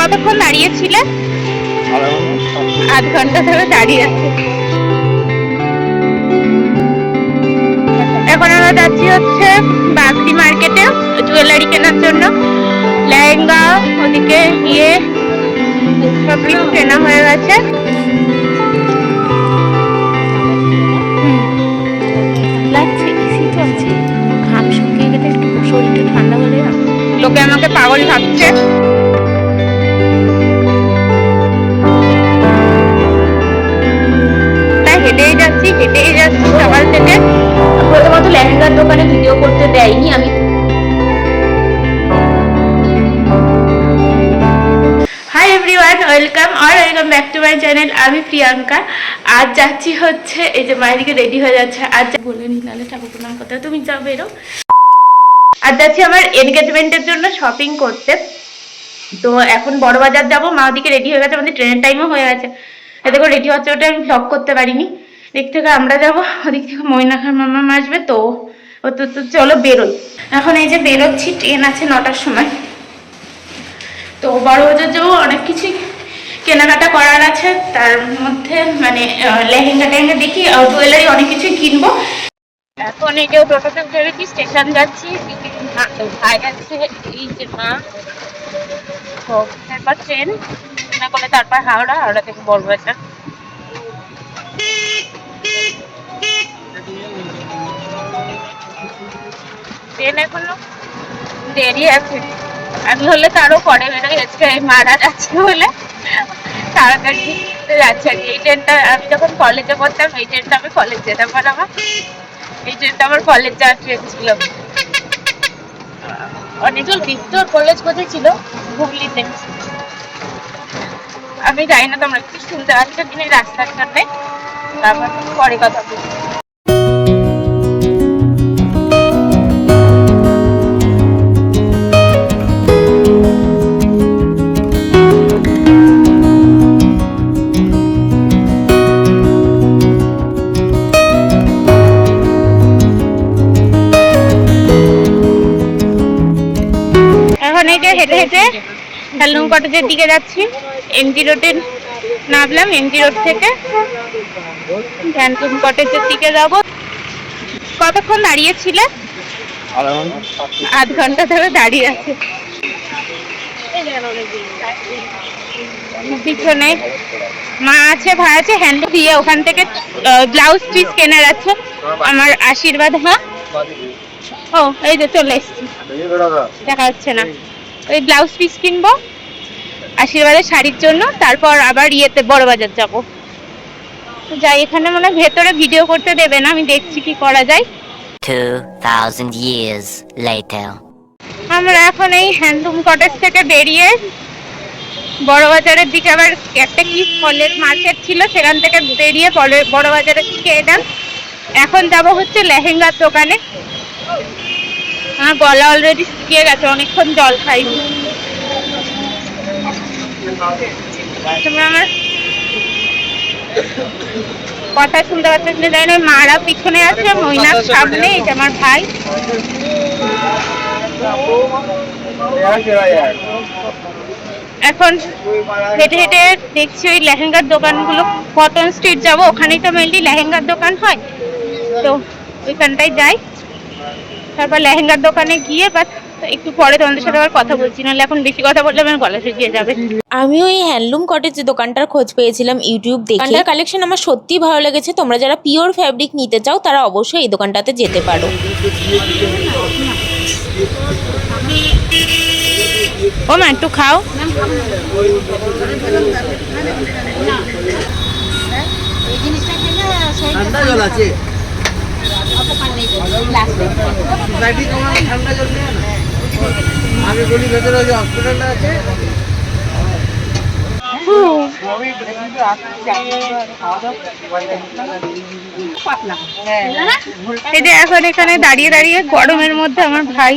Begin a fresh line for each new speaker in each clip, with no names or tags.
কতক্ষণ দাঁড়িয়েছিলে? আধ ঘন্টা ধরে দাঁড়িয়ে আছে। এখন আমরা যাচ্ছি হচ্ছে বাগদি মার্কেটে জুয়েলারি কেনার জন্য। লেহেঙ্গা ওদিকে গিয়ে সব কিছু কেনা হয়ে গেছে। লাগছে, এসি তো আছে, ঘাম শুকিয়ে গেলে একটু শরীরটা ঠান্ডা হলে লোকে আমাকে পাগল ভাবছে। হেঁটেই যাচ্ছি সকাল থেকে। প্রথমত লেহেঙ্গার দোকানে ভিডিও করতে দেয়নি আমি। Hi everyone, welcome back to my channel. আমি প্রিয়াঙ্কা। আজ যাচ্ছি হচ্ছে, এই যে মায়ের দিকে রেডি হয়ে যাচ্ছে। আজ বলে নি, নাহলে ঠাকুর প্রণাম করতে তুমি যাও বেরো। আজ যাচ্ছি আমার এনগেজমেন্টের জন্য শপিং করতে। তো এখন বড় বাজার যাবো। মা ওদিকে রেডি হয়ে গেছে, আমাদের ট্রেনের টাইমও হয়ে গেছে। দেখো রেডি হচ্ছে, ওটা আমি ভ্লগ করতে পারিনি। দিক থেকে আমরা যাবো, ওদিক থেকে ময়নাখার মামা আসবে। তো চলো বেরোই। এখন এই যে বেরোচ্ছি, ট্রেন আছে 9টার সময়। তো বড় বাজার যাবো, অনেক কিছুই কেনাকাটা করার আছে। তার মধ্যে মানে লেহেঙ্গা টেহেঙ্গা দেখি, জুয়েলারি অনেক কিছুই কিনবো। এখন এই যে টোটোতে বেরোচ্ছি, স্টেশন যাচ্ছি। ভাই আছে, এই যে মা। তো তারপর ট্রেন না করলে তারপর হাওড়া থেকে বড়বাজার। ট্রেন এখনো দেরি আছে। আমি হলে তারও পরে বেরোই। আজকে মারা যাচ্ছে বলে তাড়াতাড়ি যাচ্ছে। এই ট্রেনটা আমি যখন কলেজে পড়তাম, এই ট্রেনটা আমি কলেজ যেতাম। আর এই ট্রেনটা আমার কলেজ যাওয়ার ট্রেন ছিল। অনেকজন বিস্তর কলেজ কোথায় ছিল? হুগলিতে। আমি জানি না তোমরা কি শুনতে পাচ্ছ কিনা রাস্তার সামনে। তারপর পরে কথা বলবো। এখন এই যে হেঁটে হেঁটে হ্যান্ডলুম কটেজের দিকে যাচ্ছি। এমজি রোডে নামলাম, এমজি রোড থেকে হ্যান্ডলুম কটেজের দিকে যাব। কতক্ষণ দাঁড়িয়েছিলে? আধ ঘন্টা ধরে দাঁড়িয়ে আছে। পিছনে মা আছে, ভাই আছে। হ্যান্ডলুম দিয়ে ওখান থেকে ব্লাউজ পিস কেনার আছে আমার। আশীর্বাদ, হ্যাঁ ও এই যে চলে এসছি, দেখা যাচ্ছে না। ওই ব্লাউজ পিস কিনবো আশীর্বাদের শাড়ির জন্য। তারপর আবার ইয়েতে বড় বাজার যাবো। যাই, এখানে মানে ভেতরে ভিডিও করতে দেবে না, আমি দেখছি কি করা যায়।
2000 years later.
আমরা এখন এই হ্যান্ডলুম কটেজ থেকে বেরিয়ে বড় বাজারের দিকে, আবার একটা কি ফলের মার্কেট ছিল, সেখান থেকে বেরিয়ে বড় বাজারের দিকে এলাম। এখন যাব হচ্ছে লেহেঙ্গার দোকানে। আমার গলা অলরেডি শুকিয়ে গেছে, অনেকক্ষণ জল খাইনি। তোমরা আমার কথা শুনতে পাচ্ছ কিনা জানি না। মারা পিছনে আছে, মইনার সামনে। এই যে আমার ভাই। এখন হেঁটে হেঁটে দেখছি ওই লেহেঙ্গার দোকানগুলো। কটন স্ট্রিট যাবো, ওখানেই তো মেনলি লেহেঙ্গার দোকান হয়। তো ওইখানটাই যাই। তারপর লেহেঙ্গার দোকানে গিয়ে বাস একটু পরে তোমাদের সাথে আবার কথা বলছি, নাহলে এখন বেশি কথা বললে আমার গলা শুকিয়ে যাবে।
আমিও এই হ্যান্ডলুম কটেজ দোকানটার খোঁজ পেয়েছিলাম ইউটিউব দেখে। দোকানটার কালেকশন আমার সত্যিই ভালো লেগেছে। তোমরা যারা পিওর ফ্যাব্রিক নিতে চাও তারা অবশ্যই এই দোকানটাতে যেতে পারো।
ও মা একটু খাও।
ঠান্ডা জল আছে। আমি বলি ভেতরে যে হসপিটালটা আছে।
এই যে এখন এখানে দাঁড়িয়ে দাঁড়িয়ে গরমের মধ্যে আমার ভাই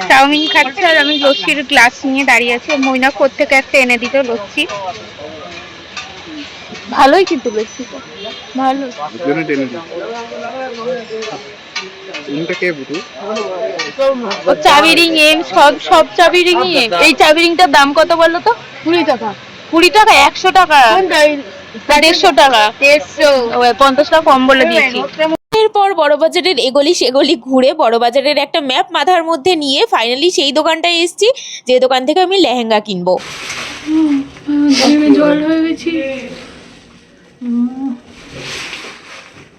চাউমিন খাচ্ছে, আর আমি লস্যির গ্লাস নিয়ে দাঁড়িয়ে আছি। মইনা কোত্থেকে একটা এনে দিত লস্যি। ভালোই কিন্তু লস্যিটা ভালো। ও চাবি রিং সব চাবি রিংই এই চাবি রিংটার দাম কত বলো তো? 20 টাকা। 20 টাকা? 100 টাকা? 150 টাকা? 150। 50 টাকা কম বলে দিয়েছি।
এরপর বড়বাজারের এগলি সেগলি ঘুরে বড়বাজারের একটা ম্যাপ মাথার মধ্যে নিয়ে ফাইনালি সেই দোকানটায় এসেছি যে দোকান থেকে আমি লেহেঙ্গা কিনবো।
জল হয়ে গেছি।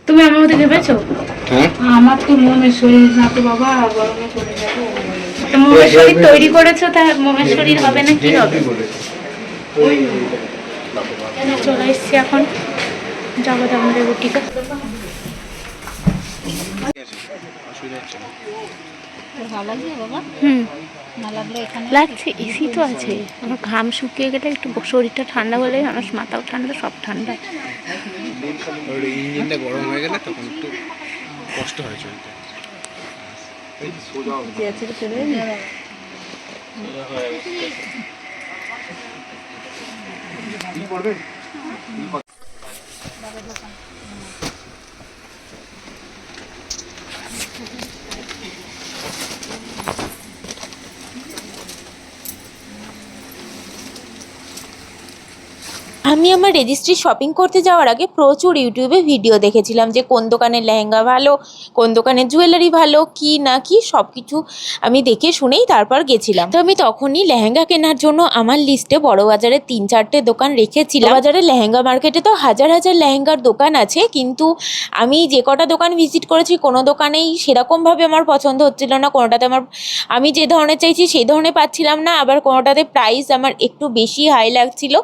তুমি আমার মধ্যে ভেবেছো? আমার তো মোমের শরীর না তো বাবা, গরমে চলে যাবো। মোমের শরীর তৈরি করেছো, তা মোমের শরীর হবে না কি হবে? চলে এসছি এখন জগদম্বের বুটিকে। লাগছে, এসি তো আছে। আমার ঘাম শুকিয়ে গেলে একটু শরীরটা ঠান্ডা হলে আমার মাথাও ঠান্ডা, সব ঠান্ডা।
ইঞ্জিনটা গরম হয়ে গেলে তখন একটু কষ্ট হয় চলতে।
আমি আমার রেজিস্ট্রি শপিং করতে যাওয়ার আগে প্রচুর ইউটিউবে ভিডিও দেখেছিলাম যে কোন দোকানের লেহেঙ্গা ভালো, কোন দোকানের জুয়েলারি ভালো, কি না কি সব কিছু আমি দেখে শুনেই তারপর গেছিলাম। তো আমি তখনই লেহেঙ্গা কেনার জন্য আমার লিস্টে বড়বাজারে 3-4টে দোকান রেখেছিলাম। বাজারে লেহেঙ্গা মার্কেটে তো হাজার হাজার লেহেঙ্গার দোকান আছে, কিন্তু আমি যে কটা দোকান ভিজিট করেছি কোনো দোকানেই সেরকমভাবে আমার পছন্দ হচ্ছিল না। কোনোটাতে আমি যে ধরনের চাইছি সেই ধরনের পাচ্ছিলাম না, আবার কোনোটাতে প্রাইস আমার একটু বেশি হাই লাগছিল।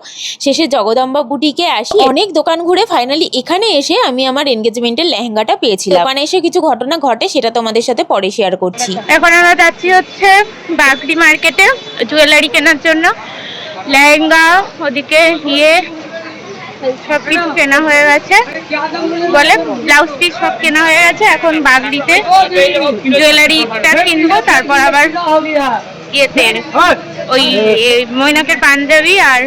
শেষে জগদম্বা বুটিকে আসি, অনেক দোকান ঘুরে ফাইনালি এখানে এসে আমি আমার এনগেজমেন্টের লেহেঙ্গাটা পেয়েছিলাম। দোকানে এসে কিছু ঘটনা ঘটে, সেটা তোমাদের সাথে পরে শেয়ার করছি।
এখন আমরা যাচ্ছি হচ্ছে বাগড়ি মার্কেটে জুয়েলারি কেনার জন্য। লেহেঙ্গা ওদিকে গিয়ে সব কিছু কেনা হয়ে গেছে, বলে ব্লাউজ পিস সব কেনা হয়ে গেছে। এখন বাগড়িতে জুয়েলারিটা কিনবো, তারপর আবার ইয়েতে ওই মৈনাকের পাঞ্জাবি আর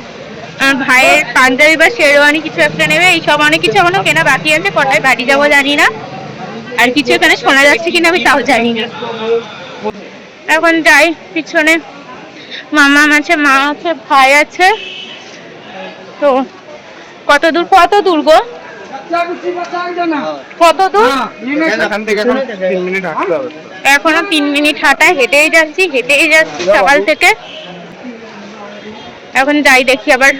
ভাইয়ের পাঞ্জাবি বা শেরওয়ানি কিছু একটা নেবে। এই সব অনেক কিছু এখনো কেনা বাকি আছে। কটায় বাড়ি যাবো জানি না, আর কিছু এখানে শোনা যাচ্ছে কিনা আমি তাও জানি না। এখন যাই, পিছনে মামা আছে, মা আছে, ভাই আছে। তো কত দূর গো? কত দূর? এখনো 3 মিনিট হাঁটা। হেঁটেই যাচ্ছি সকাল থেকে। এখন যাই, দেখি আবার।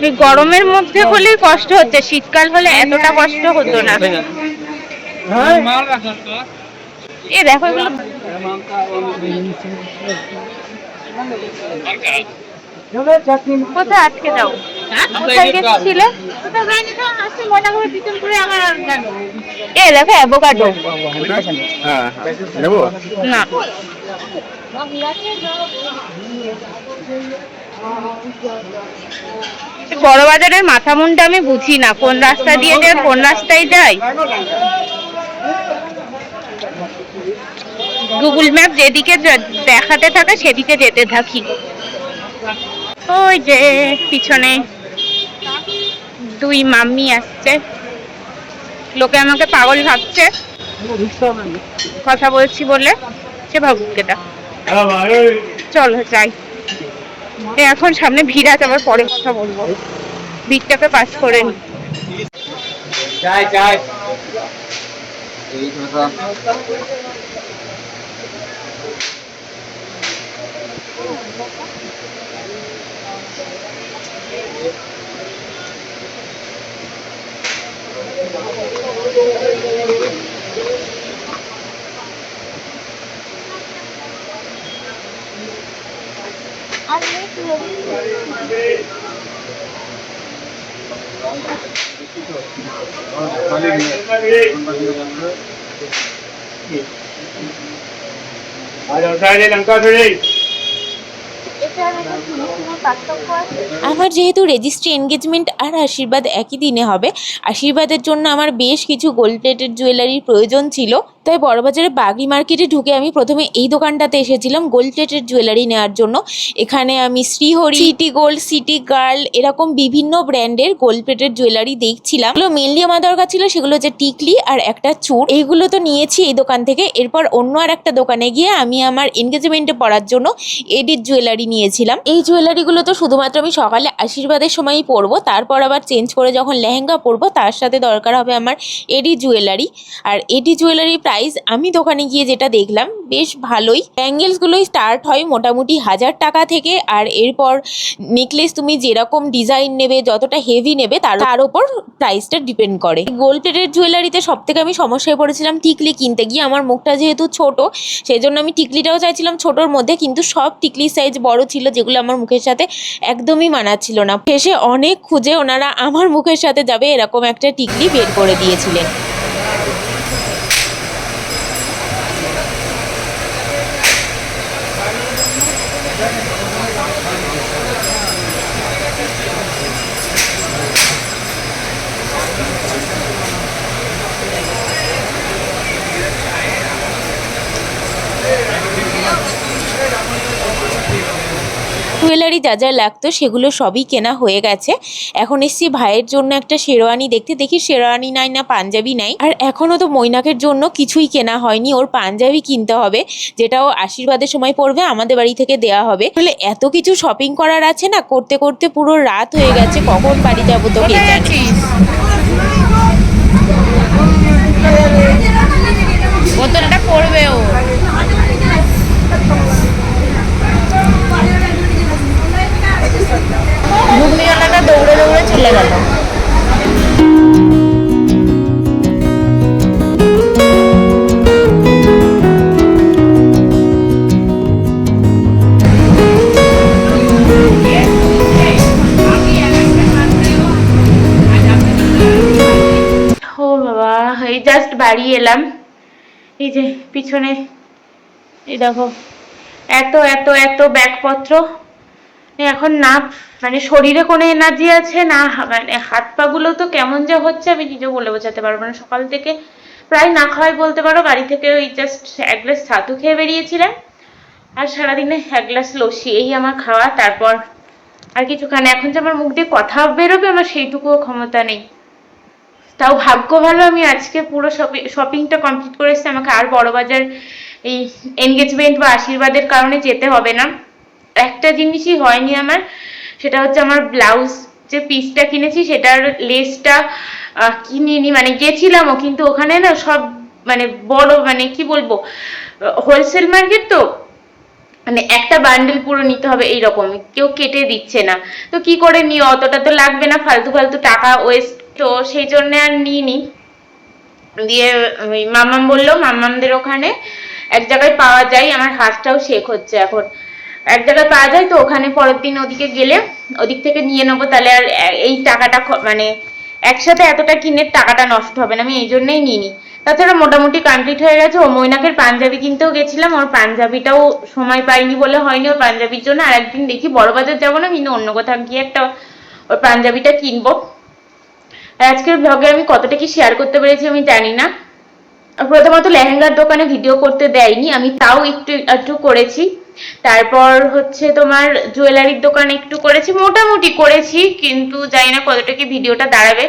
এই গরমের মধ্যে হলেই কষ্ট হচ্ছে, শীতকাল হলে এতটা কষ্ট হতো না। এ দেখো এগুলো কোথায় আটকে যাও? কোথায় গেছিলে? এ দেখো অ্যাভোকাডো। না, বড়বাজারের মাথা মুন্ডা আমি বুঝি না, কোন রাস্তা দিয়ে যায়, কোন রাস্তায় যায়। গুগল ম্যাপ যেদিকে দেখাতে থাকে সেদিকে যেতে থাকি। ওই যে পিছনে 2 মাম্মি আসছে, লোকে আমাকে পাগল ভাবছে কথা বলছি বলে। সে ভাবুক এটা। চলো যাই, এখন সামনে ভিড় আছে, আবার পরে কথা বলবো। ভিড়টাকে পাস করে নি।
আমার যেহেতু রেজিস্ট্রি এনগেজমেন্ট আর আশীর্বাদ একই দিনে হবে, আশীর্বাদের জন্য আমার বেশ কিছু গোল্ড প্লেটেড জুয়েলারির প্রয়োজন ছিল। তাই বড়বাজারে বাগড়ি মার্কেটে ঢুকে আমি প্রথমে এই দোকানটাতে এসেছিলাম গোল্ড প্লেটেড জুয়েলারি নেওয়ার জন্য। এখানে আমি Shrihari, city gold, city girl এরকম বিভিন্ন ব্র্যান্ডের গোল্ড প্লেটেড জুয়েলারি দেখছিলাম। এগুলো মেনলি আমার দরকার ছিল সেগুলো হচ্ছে টিকলি আর একটা চূড়। এইগুলো তো নিয়েছি এই দোকান থেকে। এরপর অন্য আর একটা দোকানে গিয়ে আমি আমার এনগেজমেন্টে পরার জন্য এডির জুয়েলারি নিয়েছিলাম। এই জুয়েলারিগুলো তো শুধুমাত্র আমি সকালে আশীর্বাদের সময়ই পরবো, তারপর আবার চেঞ্জ করে যখন লেহেঙ্গা পরবো তার সাথে দরকার হবে আমার এডি জুয়েলারি। আর এডি জুয়েলারি প্রাইস আমি দোকানে গিয়ে যেটা দেখলাম বেশ ভালোই। ব্যাঙ্গেলসগুলোই স্টার্ট হয় মোটামুটি 1000 টাকা থেকে, আর এরপর নেকলেস তুমি যেরকম ডিজাইন নেবে, যতটা হেভি নেবে তার উপর প্রাইসটা ডিপেন্ড করে। গোল্ড প্লেটেড জুয়েলারিতে সব থেকে আমি সমস্যায় পড়েছিলাম টিকলি কিনতে গিয়ে। আমার মুখটা যেহেতু ছোট সেই জন্য আমি টিকলিটাও চাইছিলাম ছোটোর মধ্যে, কিন্তু সব টিকলির সাইজ বড় ছিল যেগুলো আমার মুখের সাথে একদমই মানাচ্ছিল না। শেষে অনেক খুঁজে ওনারা আমার মুখের সাথে যাবে এরকম একটা টিকলি বের করে দিয়েছিলেন। জুয়েলারি যা যা লাগতো সেগুলো সবই কেনা হয়ে গেছে। এখন এসছি ভাইয়ের জন্য একটা শেরওয়ানি দেখতে। দেখি শেরওয়ানি নাই না পাঞ্জাবি নাই। আর এখনও তো মৈনাকের জন্য কিছুই কেনা হয়নি, ওর পাঞ্জাবি কিনতে হবে যেটাও আশীর্বাদের সময় পড়বে, আমাদের বাড়ি থেকে দেয়া হবে। তাহলে এত কিছু শপিং করার আছে না, করতে করতে পুরো রাত হয়ে গেছে। কখন বাড়ি যাবো তো কে জানে।
বোতলটা পড়বে ও। ঘুগনিওয়ালাটা দৌড়ে দৌড়ে চলে গেল। ও বাবা, এই জাস্ট বাড়ি এলাম। এই যে পিছনে এই দেখো এত এত এত ব্যাগপত্র। এখন না মানে শরীরে কোনো এনার্জি আছে না, মানে হাত পা গুলো তো কেমন যা হচ্ছে আমি নিজেও বলে বোঝাতে পারবো না। সকাল থেকে প্রায় না খাওয়াই বলতে পারো। বাড়ি থেকে ওই জাস্ট 1 গ্লাস ছাতু খেয়ে বেরিয়েছিলাম, আর সারাদিনে 1 গ্লাস লস্যি, এই আমার খাওয়া। তারপর আর কিছু খান। এখন যে আমার মুখ দিয়ে কথা বেরোবে আমার সেইটুকুও ক্ষমতা নেই। তাও ভাগ্য ভালো আমি আজকে পুরো শপিংটা কমপ্লিট করে এসেছি। আমাকে আর বড়বাজার এই এনগেজমেন্ট বা আশীর্বাদের কারণে যেতে হবে না। একটা জিনিসই হয়নি আমার, সেটা হচ্ছে আমার ব্লাউজ যে পিসটা কিনেছি সেটার লেসটা কিনিনি, মানে গেছিলামও কিন্তু ওখানে না সব মানে বড় মানে কি বলবো হোলসেল মার্কেট তো, মানে একটা বান্ডেল পুরো নিতে হবে এইরকম, কেউ কেটে দিচ্ছে না। তো কি করে নিই, অতটা তো লাগবে না, ফালতু ফালতু টাকা ওয়েস্ট। তো সেই জন্য আর নিইনি। দিয়ে মামাম বললো মামামদের ওখানে এক জায়গায় পাওয়া যায়, আমার হাতটাও শেক হচ্ছে এখন, এক জায়গায় পাওয়া যায় তো ওখানে পরের দিন ওদিকে গেলে ওদিক থেকে নিয়ে নেবো। তাহলে আর এই টাকাটা মানে একসাথে এতটা কিনে টাকাটা নষ্ট হবে না, আমি এই জন্যই নিইনি। তাছাড়া মোটামুটি কমপ্লিট হয়ে গেছে। ও মৈনাকের পাঞ্জাবি কিনতেও গেছিলাম, ওর পাঞ্জাবিটাও সময় পাইনি বলে হয়নি ওর পাঞ্জাবির জন্য। আর একদিন দেখি বড়বাজার যাবো না কিন্তু অন্য কোথাও গিয়ে একটা ওর পাঞ্জাবিটা কিনবো। আর আজকের ব্লগে আমি কতটা কি শেয়ার করতে পেরেছি আমি জানি না। প্রথমত লেহেঙ্গার দোকানে ভিডিও করতে দেয়নি, আমি তাও একটু একটু করেছি। তারপর হচ্ছে তোমার জুয়েলারির দোকানে একটু করেছি, মোটামুটি করেছি, কিন্তু জানি না কতটা কি ভিডিওটা দাঁড়াবে।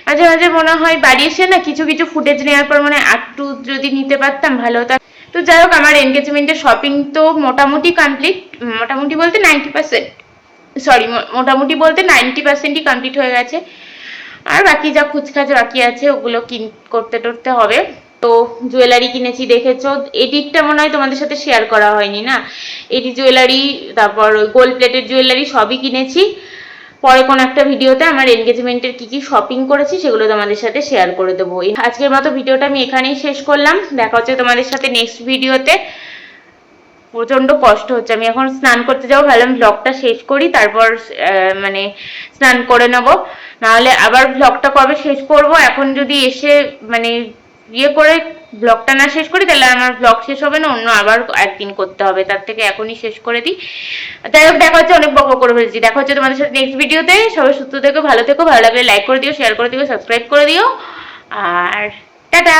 মাঝে মাঝে মনে হয় বাড়ি এসে না কিছু কিছু ফুটেজ নেওয়ার পর মানে একটু যদি নিতে পারতাম ভালো হতো। তো যাই হোক, আমার এনগেজমেন্টের শপিং তো মোটামুটি কমপ্লিট, মোটামুটি বলতে 90%, সরি মোটামুটি বলতে 90%ই কমপ্লিট হয়ে গেছে। আর বাকি যা খুচখাচ বাকি আছে ওগুলো করতে টরতে হবে। তো জুয়েলারি কিনেছি দেখেছো, এডিটটা মনে হয় তোমাদের সাথে শেয়ার করা হয়নি না। এডি জুয়েলারি, তারপর গোল্ড প্লেটেড জুয়েলারি সবই কিনেছি। পরে কোনো একটা ভিডিওতে আমার এনগেজমেন্টের কি কি শপিং করেছি সেগুলো তোমাদের সাথে শেয়ার করে দেবো। আজকের মতো ভিডিওটা আমি এখানেই শেষ করলাম, দেখা হচ্ছে তোমাদের সাথে নেক্সট ভিডিওতে। প্রচন্ড কষ্ট হচ্ছে, আমি এখন স্নান করতে যাবো, ভাবলাম ব্লগটা শেষ করি তারপর মানে স্নান করে নেবো, নাহলে আবার ব্লগটা কবে শেষ করব। এখন যদি এসে মানে ইয়ে করে ব্লগটা না শেষ করি তাহলে আমার ব্লগ শেষ হবে না, অন্য আবার একদিন করতে হবে, তার থেকে এখনই শেষ করে দিই। যাই হোক, দেখা হচ্ছে, অনেক বক বক করে ফেলছি, দেখা হচ্ছে তোমাদের সাথে নেক্সট ভিডিওতে। সবাই সুস্থ থেকো, ভালো থেকো, ভালো লাগলে লাইক করে দিও, শেয়ার করে দিও, সাবস্ক্রাইব করে দিও, আর টাটা।